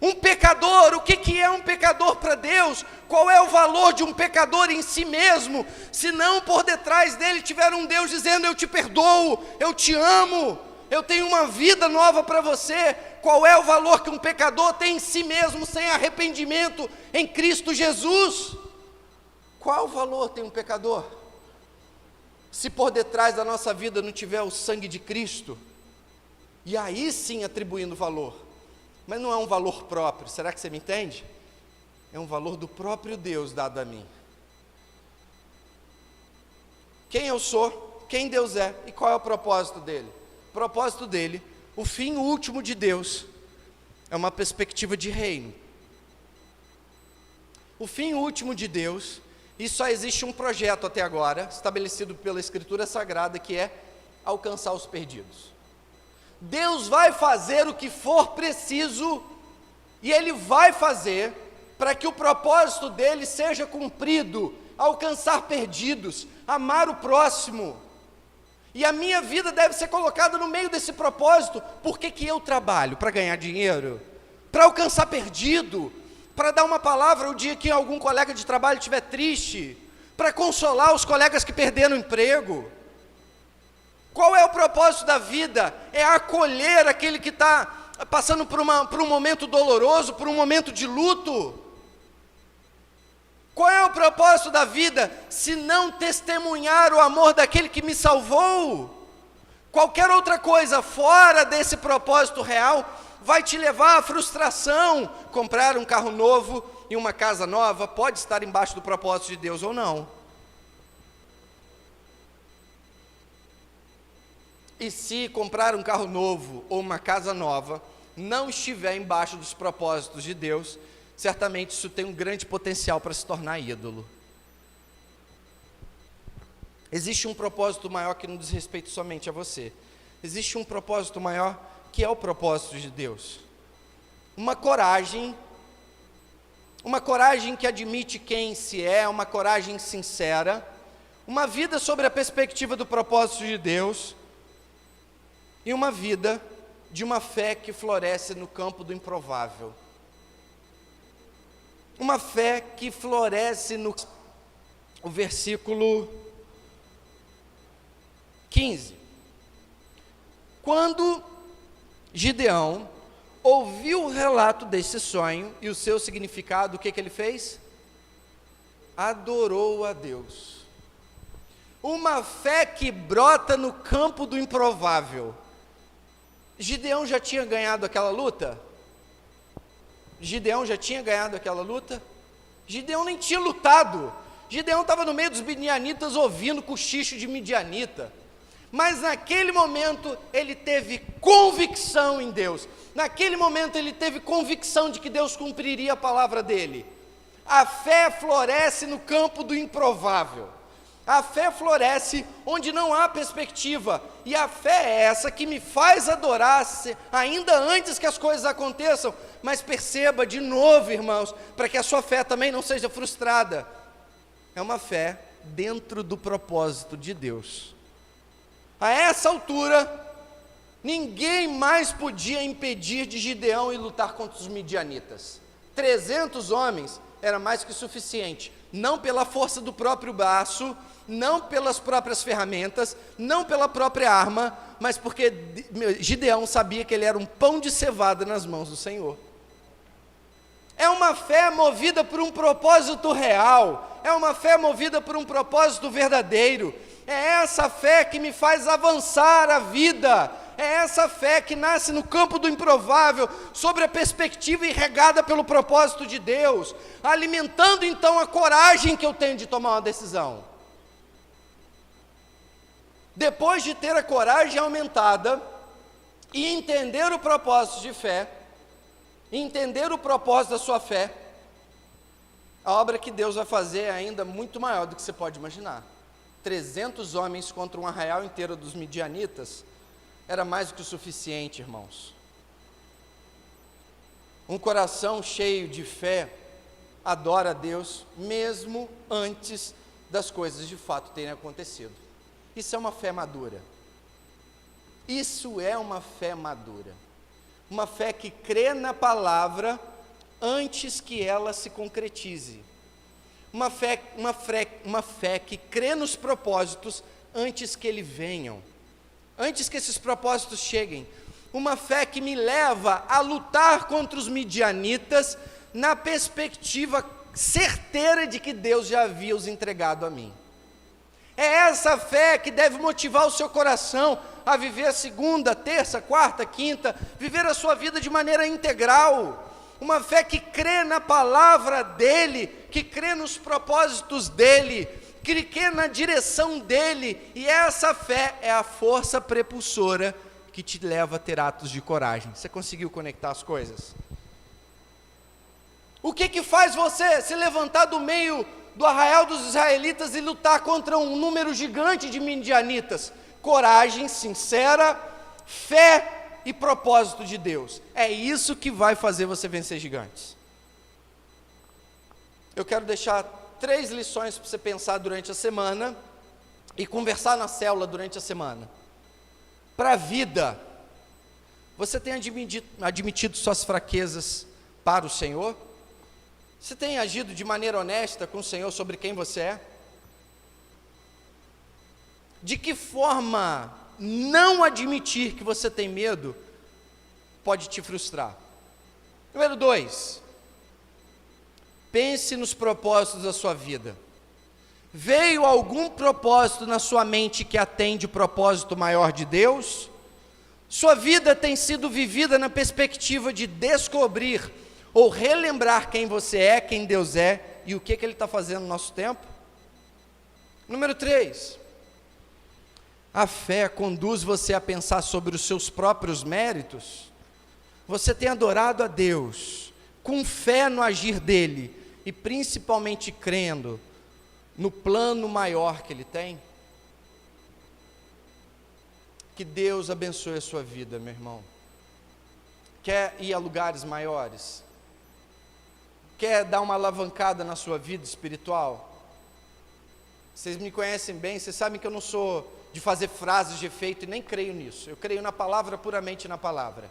Um pecador, o que é um pecador para Deus? Qual é o valor de um pecador em si mesmo, se não por detrás dele tiver um Deus dizendo: eu te perdoo, eu te amo, eu tenho uma vida nova para você? Qual é o valor que um pecador tem em si mesmo, sem arrependimento em Cristo Jesus? Qual valor tem um pecador, se por detrás da nossa vida não tiver o sangue de Cristo? E aí sim atribuindo valor. Mas não é um valor próprio, será que você me entende? É um valor do próprio Deus dado a mim. Quem eu sou, quem Deus é e qual é o propósito dele? O propósito dele, o fim último de Deus, é uma perspectiva de reino. O fim último de Deus, e só existe um projeto até agora, estabelecido pela Escritura Sagrada, que é alcançar os perdidos. Deus vai fazer o que for preciso, e Ele vai fazer para que o propósito dele seja cumprido, alcançar perdidos, amar o próximo. E a minha vida deve ser colocada no meio desse propósito. Por que eu trabalho? Para ganhar dinheiro? Para alcançar perdido? Para dar uma palavra o dia que algum colega de trabalho estiver triste? Para consolar os colegas que perderam o emprego? Qual é o propósito da vida? É acolher aquele que está passando por um momento doloroso, por um momento de luto. Qual é o propósito da vida, se não testemunhar o amor daquele que me salvou? Qualquer outra coisa fora desse propósito real vai te levar à frustração. Comprar um carro novo e uma casa nova pode estar embaixo do propósito de Deus ou não. E se comprar um carro novo ou uma casa nova não estiver embaixo dos propósitos de Deus, certamente isso tem um grande potencial para se tornar ídolo. Existe um propósito maior que não diz respeito somente a você. Existe um propósito maior que é o propósito de Deus. Uma coragem que admite quem se é, uma coragem sincera, uma vida sobre a perspectiva do propósito de Deus, e uma vida de uma fé que floresce no campo do improvável. Uma fé que floresce no... O versículo 15. Quando Gideão ouviu o relato desse sonho e o seu significado, o que ele fez? Adorou a Deus. Uma fé que brota no campo do improvável. Gideão já tinha ganhado aquela luta? Gideão já tinha ganhado aquela luta? Gideão nem tinha lutado. Gideão estava no meio dos midianitas ouvindo cochicho de midianita. Mas naquele momento ele teve convicção em Deus. Naquele momento ele teve convicção de que Deus cumpriria a palavra dele. A fé floresce no campo do improvável. A fé floresce onde não há perspectiva, e a fé é essa que me faz adorar ainda antes que as coisas aconteçam. Mas perceba de novo, irmãos, para que a sua fé também não seja frustrada, é uma fé dentro do propósito de Deus. A essa altura, ninguém mais podia impedir de Gideão ir lutar contra os midianitas. 300 homens era mais que suficiente, não pela força do próprio braço, não pelas próprias ferramentas, não pela própria arma, mas porque Gideão sabia que ele era um pão de cevada nas mãos do Senhor. É uma fé movida por um propósito real, é uma fé movida por um propósito verdadeiro. É essa fé que me faz avançar a vida. É essa fé que nasce no campo do improvável, sobre a perspectiva e regada pelo propósito de Deus, alimentando então a coragem que eu tenho de tomar uma decisão. Depois de ter a coragem aumentada e entender o propósito de fé, entender o propósito da sua fé, a obra que Deus vai fazer é ainda muito maior do que você pode imaginar. 300 homens contra um arraial inteiro dos midianitas era mais do que o suficiente, irmãos. Um coração cheio de fé adora a Deus mesmo antes das coisas de fato terem acontecido. Isso é uma fé madura. Isso é uma fé madura. Uma fé que crê na palavra antes que ela se concretize. Uma fé que crê nos propósitos antes que eles venham. Antes que esses propósitos cheguem. Uma fé que me leva a lutar contra os midianitas na perspectiva certeira de que Deus já havia os entregado a mim. É essa fé que deve motivar o seu coração a viver a segunda, terça, quarta, quinta, viver a sua vida de maneira integral. Uma fé que crê na palavra dEle, que crê nos propósitos dEle, que crê na direção dEle, e essa fé é a força prepulsora que te leva a ter atos de coragem. Você conseguiu conectar as coisas? O que faz você se levantar do meio do arraial dos israelitas e lutar contra um número gigante de midianitas? Coragem sincera, fé e propósito de Deus. É isso que vai fazer você vencer gigantes. Eu quero deixar 3 lições para você pensar durante a semana e conversar na célula durante a semana. Para a vida, você tem admitido suas fraquezas para o Senhor? Você tem agido de maneira honesta com o Senhor sobre quem você é? De que forma não admitir que você tem medo pode te frustrar? Número 2, pense nos propósitos da sua vida. Veio algum propósito na sua mente que atende o propósito maior de Deus? Sua vida tem sido vivida na perspectiva de descobrir ou relembrar quem você é, quem Deus é e o que Ele está fazendo no nosso tempo? Número 3, a fé conduz você a pensar sobre os seus próprios méritos? Você tem adorado a Deus com fé no agir dEle e principalmente crendo no plano maior que Ele tem? Que Deus abençoe a sua vida, meu irmão. Quer ir a lugares maiores? Quer dar uma alavancada na sua vida espiritual? Vocês me conhecem bem, vocês sabem que eu não sou de fazer frases de efeito e nem creio nisso. Eu creio na palavra, puramente na palavra.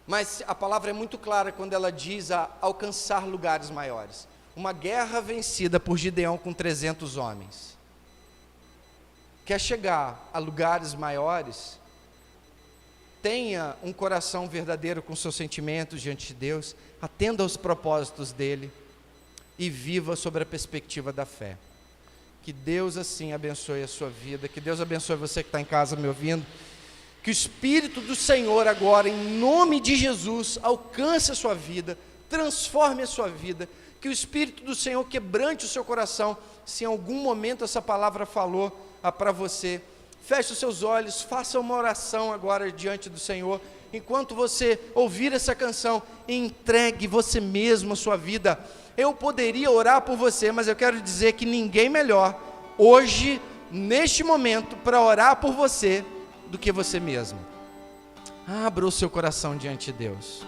Mas a palavra é muito clara quando ela diz a alcançar lugares maiores. Uma guerra vencida por Gideão com 300 homens. Quer chegar a lugares maiores? Tenha um coração verdadeiro com seus sentimentos diante de Deus, atenda aos propósitos dEle e viva sobre a perspectiva da fé. Que Deus assim abençoe a sua vida, que Deus abençoe você que está em casa me ouvindo, que o Espírito do Senhor agora, em nome de Jesus, alcance a sua vida, transforme a sua vida, que o Espírito do Senhor quebrante o seu coração, se em algum momento essa palavra falou para você. Feche os seus olhos, faça uma oração agora diante do Senhor, enquanto você ouvir essa canção, entregue você mesmo a sua vida. Eu poderia orar por você, mas eu quero dizer que ninguém melhor, hoje, neste momento, para orar por você, do que você mesmo. Abra o seu coração diante de Deus.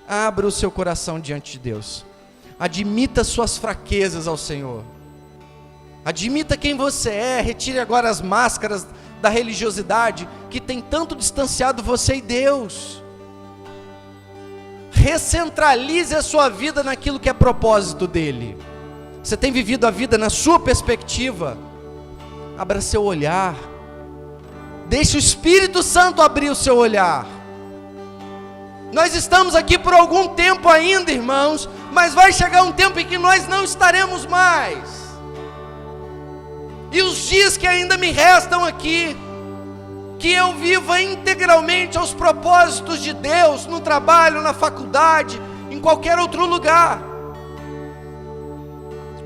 Abra o seu coração diante de Deus. Admita suas fraquezas ao Senhor. Admita quem você é, retire agora as máscaras da religiosidade que tem tanto distanciado você e Deus. Recentralize a sua vida naquilo que é propósito dEle. Você tem vivido a vida na sua perspectiva? Abra seu olhar. Deixe o Espírito Santo abrir o seu olhar. Nós estamos aqui por algum tempo ainda, irmãos, mas vai chegar um tempo em que nós não estaremos mais. e os dias que ainda me restam aqui, que eu viva integralmente aos propósitos de Deus, no trabalho, na faculdade, em qualquer outro lugar.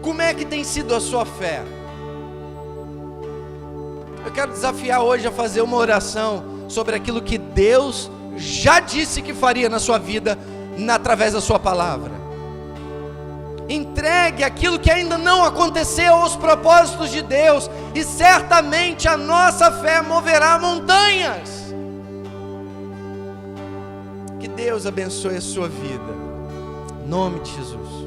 Como é que tem sido a sua fé? Eu quero desafiar hoje a fazer uma oração sobre aquilo que Deus já disse que faria na sua vida, através da sua palavra. Entregue aquilo que ainda não aconteceu aos propósitos de Deus, e certamente a nossa fé moverá montanhas. Que Deus abençoe a sua vida, em nome de Jesus.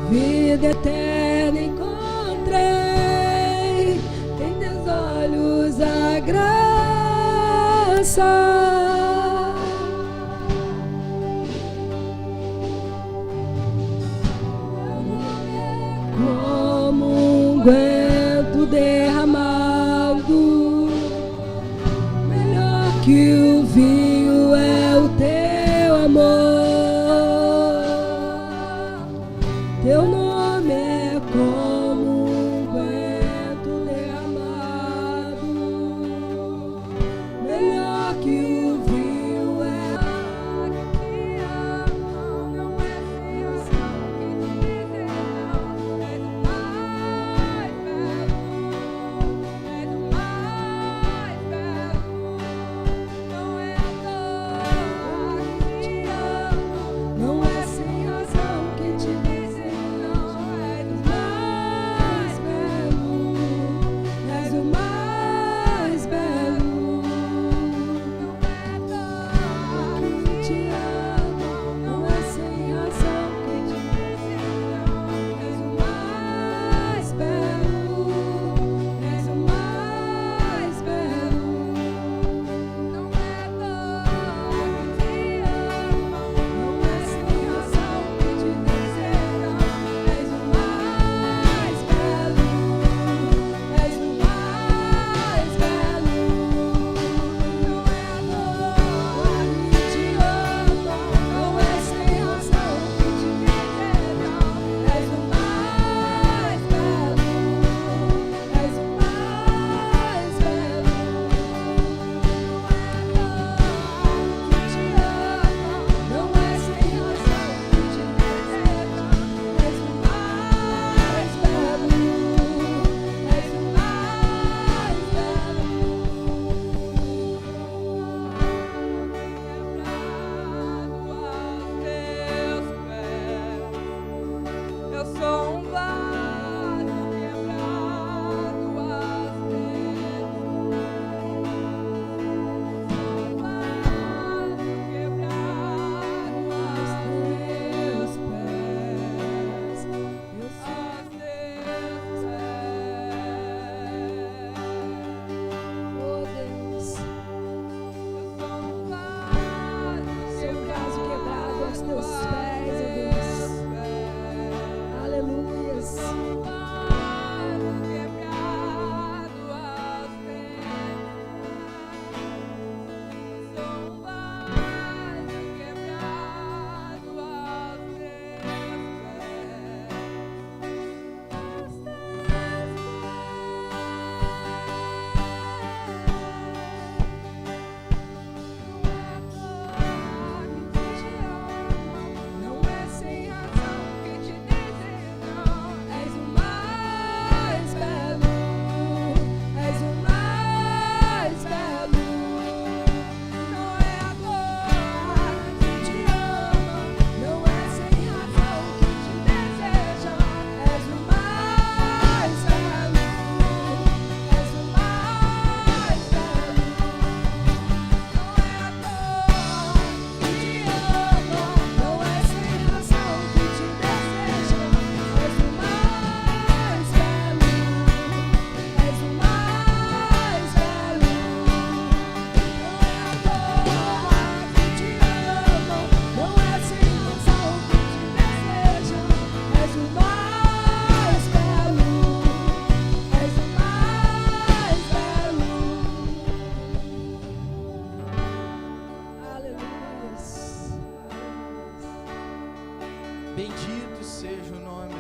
Vida eterna encontrei, em teus olhos a graça. Como um unguento derramado, melhor que o vinho é o teu amor. Teu nome é como um vento derramado, melhor que o vinho é. Que amam, não é fiação que tu me deu, és o mais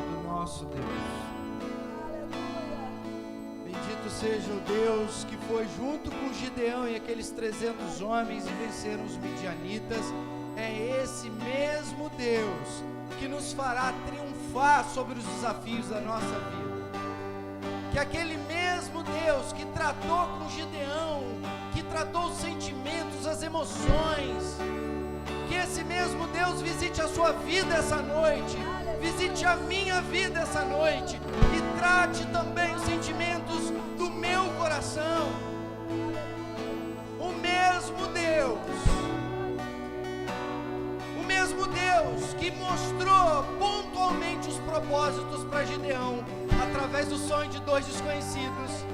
do nosso Deus. Aleluia. Bendito seja o Deus que foi junto com Gideão e aqueles 300 homens e venceram os midianitas. É esse mesmo Deus que nos fará triunfar sobre os desafios da nossa vida. Que aquele mesmo Deus que tratou com Gideão, que tratou os sentimentos, as emoções, que esse mesmo Deus visite a sua vida essa noite, visite a minha vida essa noite e trate também os sentimentos do meu coração. O mesmo Deus que mostrou pontualmente os propósitos para Gideão através do sonho de 2 desconhecidos,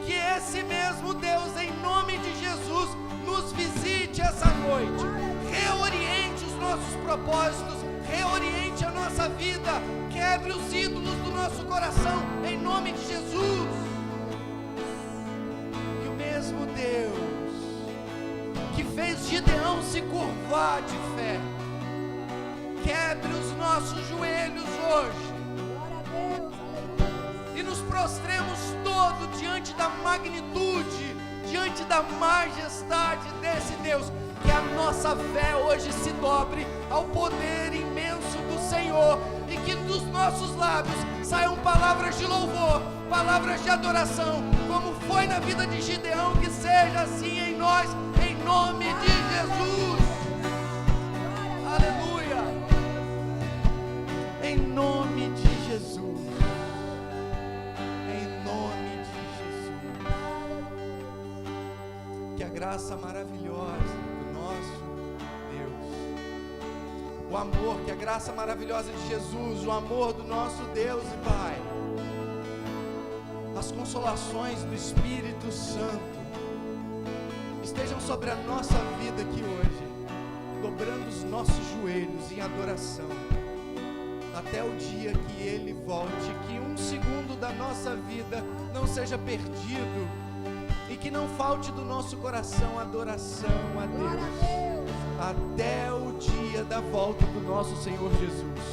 que esse mesmo Deus, em nome de Jesus, nos visite essa noite, reoriente os nossos propósitos, reoriente a nossa vida, quebre os ídolos do nosso coração, em nome de Jesus. E o mesmo Deus que fez Gideão se curvar de fé, quebre os nossos joelhos hoje e nos prostremos todo diante da magnitude, diante da majestade desse Deus. Que a nossa fé hoje se dobre ao poder imenso do Senhor e que dos nossos lábios saiam palavras de louvor, palavras de adoração, como foi na vida de Gideão, que seja assim em nós, em nome de Jesus. Aleluia. Em nome de Jesus. Em nome de Jesus. Que a graça maravilhosa do nosso Deus, o amor, que a graça maravilhosa de Jesus, o amor do nosso Deus e Pai, as consolações do Espírito Santo estejam sobre a nossa vida aqui hoje, dobrando os nossos joelhos em adoração, até o dia que Ele volte, que um segundo da nossa vida não seja perdido, e que não falte do nosso coração adoração a Deus, até o dia da volta do nosso Senhor Jesus.